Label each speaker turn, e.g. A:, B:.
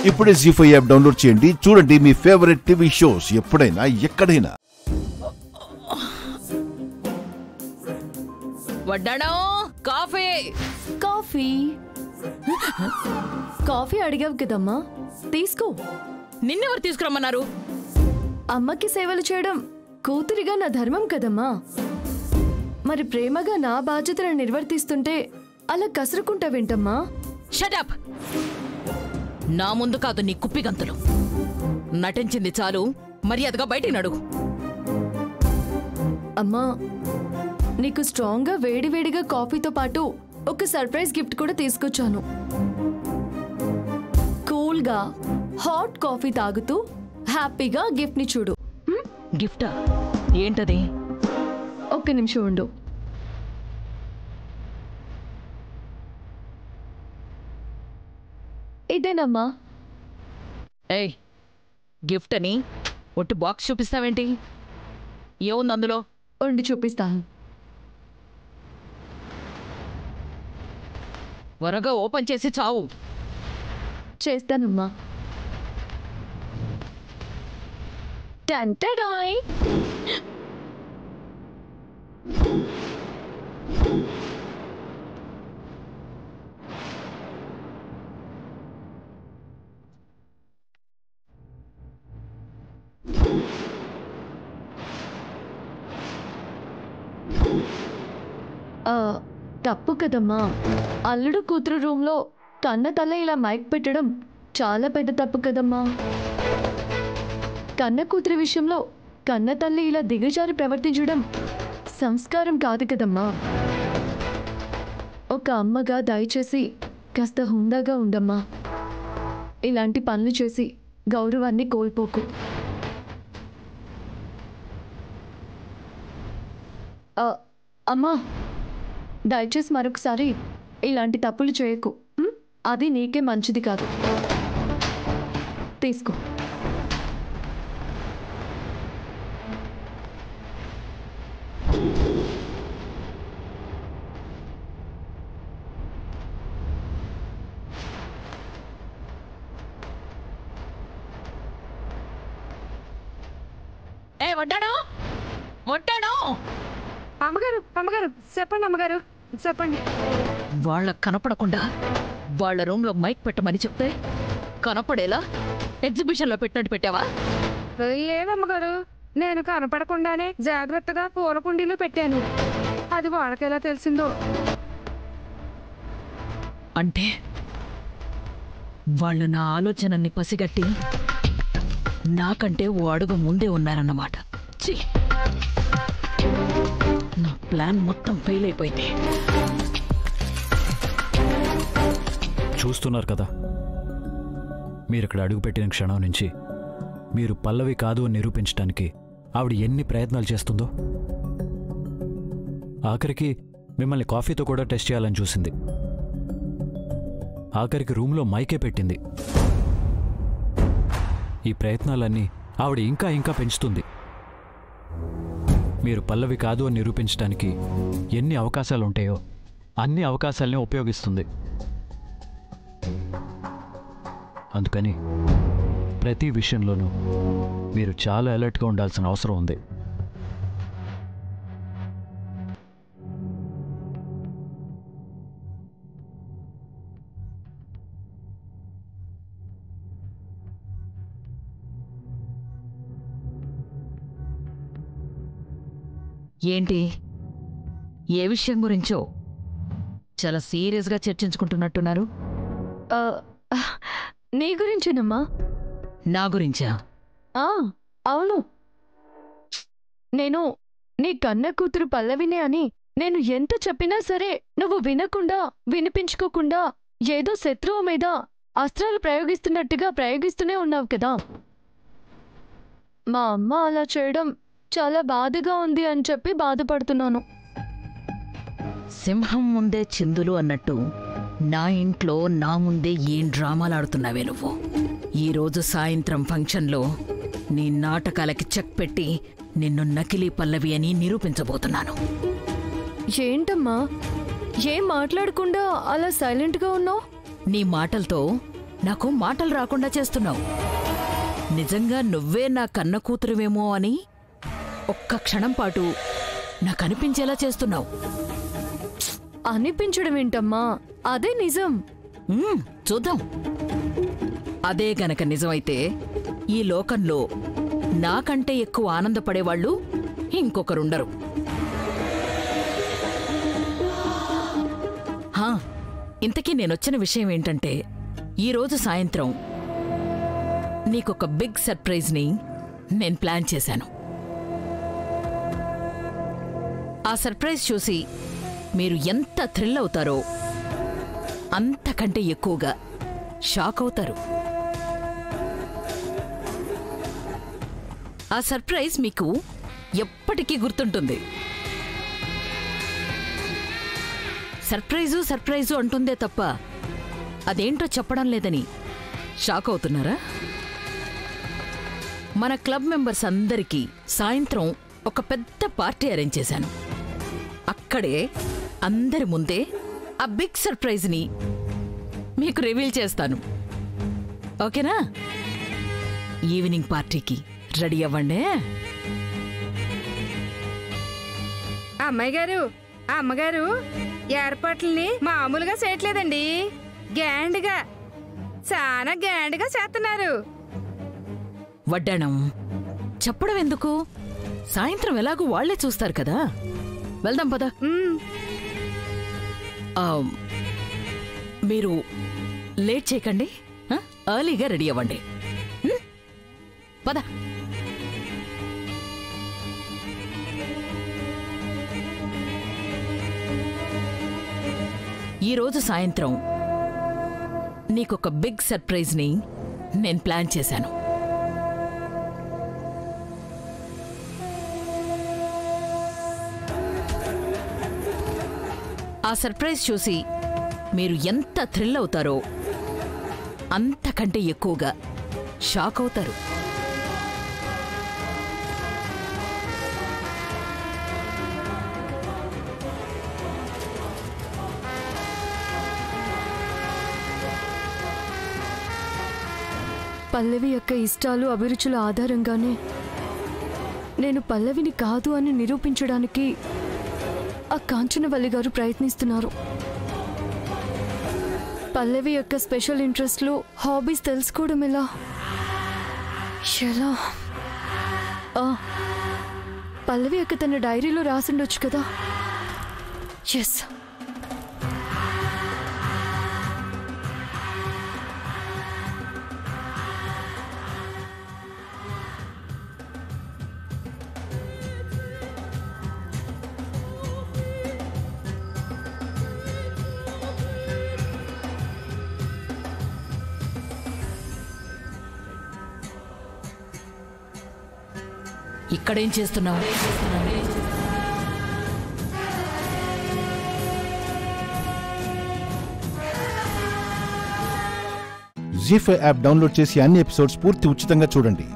A: ఇప్పుడే జీ5 app download చేయండి. చూడండి మీ ఫేవరెట్ టీవీ షోస్ ఎప్పుడైనా ఎక్కడైనా.
B: వడ్డాణం కాఫీ.
C: కాఫీ కాఫీ అడిగావు కదమ్మా, తీసుకో.
B: నిన్నెవరు తీసుకురమ్మన్నారు?
C: అమ్మకి సేవలు చేయడం కూతురిగా నా ధర్మం కదమ్మా. మరి ప్రేమగా నా బాధ్యతను నిర్వర్తిస్తుంటే అలా కసురుకుంటావేంటమ్మా?
B: షటప్. నా ముందు కాదు నీ కుప్పి గంతులు. నటించింది చాలు, మర్యాదగా బయటికి నడుగు.
C: అమ్మా, నీకు స్ట్రాంగ్గా వేడివేడిగా కాఫీతో పాటు ఒక సర్ప్రైజ్ గిఫ్ట్ కూడా తీసుకొచ్చాను. కూల్గా హాట్ కాఫీ తాగుతూ హ్యాపీగా గిఫ్ట్ని చూడు.
B: గిఫ్టా? ఏంటది?
C: ఒక్క నిమిషం ఉండు. ఇదేనమ్మా.
B: ఏయ్, గిఫ్ట్ అని ఒట్టి బాక్స్ చూపిస్తావేంటి? ఏముంది అందులో?
C: ఉండి చూపిస్తాను.
B: త్వరగా ఓపెన్ చేసి చావు.
C: చేస్తానమ్మా. టంటడాయ్. తప్పు కదమ్మా. అల్లుడు కూతురు రూమ్లో కన్న తల ఇలా మైక్ పెట్టడం చాలా పెద్ద తప్పు కదమ్మా. కన్న కూతురి విషయంలో కన్న తల్లి ఇలా దిగజారి ప్రవర్తించడం సంస్కారం కాదు కదమ్మా. ఒక అమ్మగా దయచేసి కాస్త హుందాగా ఉండమ్మా. ఇలాంటి పనులు చేసి గౌరవాన్ని కోల్పోకు. అమ్మా, దయచేసి మరొకసారి ఇలాంటి తప్పులు చేయకు. అది నీకే మంచిది కాదు. తీసుకో.
B: ఏ వడ్డాణం, వడ్డాణం.
D: అమ్మగారు, అమ్మగారు చెప్పండి. అమ్మగారు చెప్పండి.
B: వాళ్ళకు కనపడకుండా వాళ్ళ రూమ్లో మైక్ పెట్టమని చెప్తే కనపడేలా ఎగ్జిబిషన్లో పెట్టినట్టు పెట్టావా?
D: లేదమ్మగారు, నేను కనపడకుండానే జాగ్రత్తగా పూల కుండీలో పెట్టాను. అది వాళ్ళకెలా తెలిసిందో.
B: అంటే వాళ్ళు నా ఆలోచనని పసిగట్టి నాకంటే ఓ అడుగు ముందే ఉన్నారన్నమాట. ఛీ, నా ప్లాన్ మొత్తం ఫెయిల్ అయిపోయింది.
E: చూస్తున్నారు కదా, మీరిక్కడ అడుగుపెట్టిన క్షణం నుంచి మీరు పల్లవి కాదు అని నిరూపించడానికి ఆవిడ ఎన్ని ప్రయత్నాలు చేస్తుందో. ఆఖరికి మిమ్మల్ని కాఫీతో కూడా టెస్ట్ చేయాలని చూసింది. ఆఖరికి రూమ్లో మైకే పెట్టింది. ఈ ప్రయత్నాలన్నీ ఆవిడ ఇంకా ఇంకా పెంచుతుంది. మీరు పల్లవి కాదు అని నిరూపించడానికి ఎన్ని అవకాశాలు ఉంటాయో అన్ని అవకాశాలని ఉపయోగిస్తుంది. అందుకని ప్రతి విషయంలోనూ మీరు చాలా అలర్ట్గా ఉండాల్సిన అవసరం ఉంది.
B: ఏంటి, ఏ విషయం గురించో చాలా సీరియస్గా చర్చించుకుంటున్నట్టున్నారు?
C: నీ గురించేనమ్మా.
B: నా గురించా?
C: అవును. నేను నీ కన్న కూతురు పల్లవినే అని నేను ఎంత చెప్పినా సరే నువ్వు వినకుండా వినిపించుకోకుండా ఏదో శత్రువు మీద అస్త్రాలు ప్రయోగిస్తున్నట్టుగా ప్రయోగిస్తూనే ఉన్నావు కదా. మా అమ్మ అలా చేయడం చాలా బాధగా ఉంది అని చెప్పి బాధపడుతున్నాను.
B: సింహం ముందే చిందులు అన్నట్టు నా ఇంట్లో నా ముందే ఏం డ్రామాలు ఆడుతున్నావే నువ్వు. ఈరోజు సాయంత్రం ఫంక్షన్లో నీ నాటకాలకి చెక్ పెట్టి నిన్ను నకిలీ పల్లవి అని నిరూపించబోతున్నాను.
C: ఏంటమ్మా, ఏం మాట్లాడకుండా అలా సైలెంట్గా ఉన్నావు?
B: నీ మాటలతో నాకు మాటలు రాకుండా చేస్తున్నావు. నిజంగా నువ్వే నా కన్న కూతురువేమో అని ఒక్క క్షణం పాటు నాకు అనిపించేలా చేస్తున్నావు.
C: అనిపించడం ఏంటమ్మా, అదే నిజం.
B: చూద్దాం. అదే గనక నిజమైతే ఈ లోకంలో నాకంటే ఎక్కువ ఆనందపడేవాళ్ళు ఇంకొకరుండరు. ఇంతకీ నేనొచ్చిన విషయం ఏంటంటే, ఈరోజు సాయంత్రం నీకొక బిగ్ సర్ప్రైజ్ని నేను ప్లాన్ చేశాను. ఆ సర్ప్రైజ్ చూసి మీరు ఎంత థ్రిల్ అవుతారో అంతకంటే ఎక్కువగా షాక్ అవుతారు. ఆ సర్ప్రైజ్ మీకు ఎప్పటికీ గుర్తుంటుంది. సర్ప్రైజు అంటుందే తప్ప అదేంటో చెప్పడం లేదని షాక్ అవుతున్నారా? మన క్లబ్ మెంబర్స్ అందరికీ సాయంత్రం ఒక పెద్ద పార్టీ అరేంజ్ చేశాను. అక్కడే అందరి ముందే ఆ బిగ్ సర్ప్రైజ్ని మీకు రివీల్ చేస్తాను. ఓకేనా? ఈవినింగ్ పార్టీకి రెడీ అవ్వండి.
D: అమ్మగారు ఏర్పాట్లని మామూలుగా చేయట్లేదండి. చాలా గ్యాండ్గా చేస్తున్నారు.
B: వడ్డాణం చెప్పడం ఎందుకు? సాయంత్రం ఎలాగూ వాళ్లే చూస్తారు కదా. వెళ్దాం పద. మీరు లేట్ చేయకండి, ఎర్లీగా రెడీ అవ్వండి. పద. ఈరోజు సాయంత్రం నీకొక బిగ్ సర్ప్రైజ్ని నేను ప్లాన్ చేశాను. ఆ సర్ప్రైజ్ చూసి మీరు ఎంత థ్రిల్ అవుతారో అంతకంటే ఎక్కువగా షాక్ అవుతారు.
C: పల్లవి యొక్క ఇష్టాలు అభిరుచుల ఆధారంగానే నేను పల్లవిని కాదు అని నిరూపించడానికి ఆ కాంచనవల్లి గారు ప్రయత్నిస్తున్నారు. పల్లవి యొక్క స్పెషల్ ఇంట్రెస్ట్లు, హాబీస్ తెలుసుకోవడం ఎలా? పల్లవి యొక్క తన డైరీలో రాసిండొచ్చు కదా. ఎస్,
B: ఇక్కడేం చేస్తున్నావు?
A: జీ5 యాప్ డౌన్లోడ్ చేసి అన్ని ఎపిసోడ్స్ పూర్తి ఉచితంగా చూడండి.